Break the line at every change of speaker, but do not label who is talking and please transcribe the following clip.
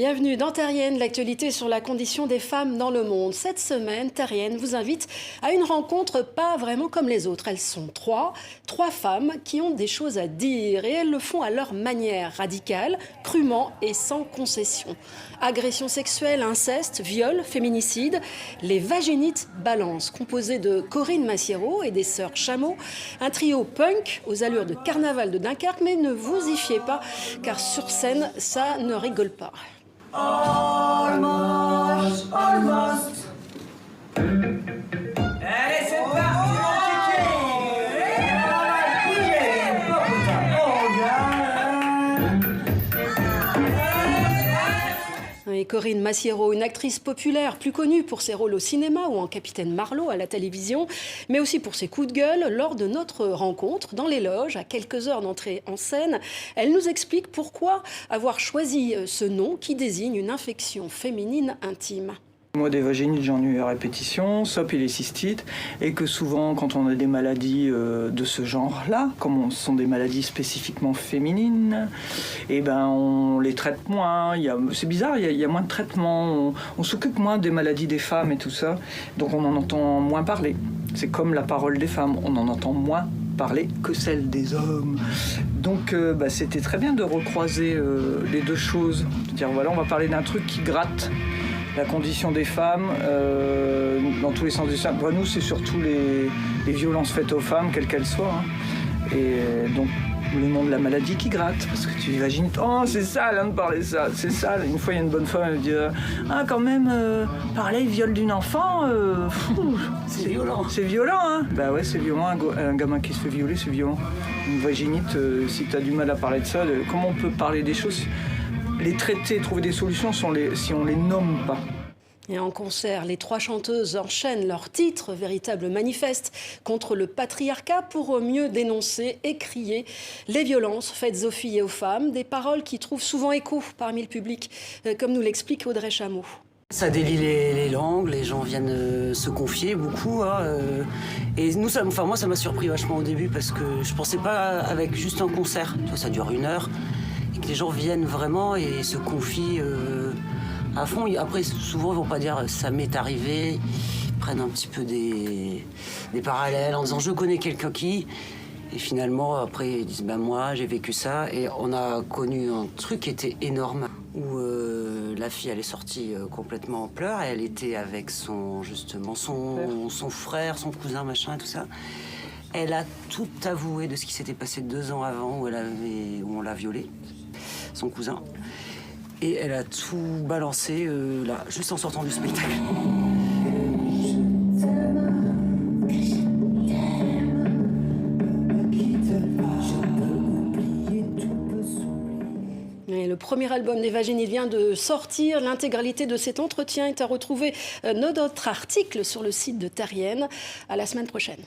Bienvenue dans Terrienne, l'actualité sur la condition des femmes dans le monde. Cette semaine, Terrienne vous invite à une rencontre pas vraiment comme les autres. Elles sont trois femmes qui ont des choses à dire et elles le font à leur manière, radicale, crûment et sans concession. Agression sexuelle, inceste, viol, féminicide, les Vaginites balancent, composées de Corinne Massiero et des sœurs Chameau, un trio punk aux allures de carnaval de Dunkerque, mais ne vous y fiez pas, car sur scène, ça ne rigole pas.
Almost. Allez, c'est parti,
Et Corinne Massiero, une actrice populaire, plus connue pour ses rôles au cinéma ou en Capitaine Marlowe à la télévision, mais aussi pour ses coups de gueule lors de notre rencontre dans les loges, à quelques heures d'entrée en scène. Elle nous explique pourquoi avoir choisi ce nom qui désigne une infection féminine intime.
Moi, des vaginites, j'en ai eu à répétition, SOP et les cystites, et que souvent, quand on a des maladies de ce genre-là, comme ce sont des maladies spécifiquement féminines, eh ben, on les traite moins. C'est bizarre, il y a moins de traitements, on s'occupe moins des maladies des femmes et tout ça, donc on en entend moins parler. C'est comme la parole des femmes, on en entend moins parler que celle des hommes. Donc, c'était très bien de recroiser les deux choses. C'est-à-dire, voilà, on va parler d'un truc qui gratte. La condition des femmes, dans tous les sens du terme. Pour nous, c'est surtout les violences faites aux femmes, quelles qu'elles soient. Hein. Et donc, le nom de la maladie qui gratte. Parce que tu imagines, oh, c'est sale hein, de parler ça, c'est sale. Une fois, il y a une bonne femme, elle dit, ah, quand même, parler viol d'une enfant,
c'est violent.
C'est violent, hein. Bah ouais, c'est violent. Un gamin qui se fait violer, c'est violent. Une vaginite, si tu as du mal à parler de ça, comment on peut parler des choses ? Les traiter, trouver des solutions si on les nomme pas.
Et en concert, les trois chanteuses enchaînent leurs titres, véritable manifeste contre le patriarcat pour mieux dénoncer et crier les violences faites aux filles et aux femmes, des paroles qui trouvent souvent écho parmi le public, comme nous l'explique Audrey Chameau.
Ça délie les langues, les gens viennent se confier beaucoup. Et nous, moi, ça m'a surpris vachement au début parce que je pensais pas avec juste un concert. Ça dure 1 heure. Et que les gens viennent vraiment et se confient à fond. Et après, souvent, ils vont pas dire « ça m'est arrivé ». Ils prennent un petit peu des parallèles en disant « je connais quelqu'un qui ». Et finalement, après, ils disent « moi, j'ai vécu ça ». Et on a connu un truc qui était énorme où la fille, elle est sortie complètement en pleurs. Et elle était avec son frère, son cousin, machin, tout ça. Elle a tout avoué de ce qui s'était passé 2 ans avant où on l'a violée, son cousin. Et elle a tout balancé là, juste en sortant du spectacle.
Et le premier album des Vaginites vient de sortir. L'intégralité de cet entretien est à retrouver dans notre article sur le site de Terrienne. À la semaine prochaine.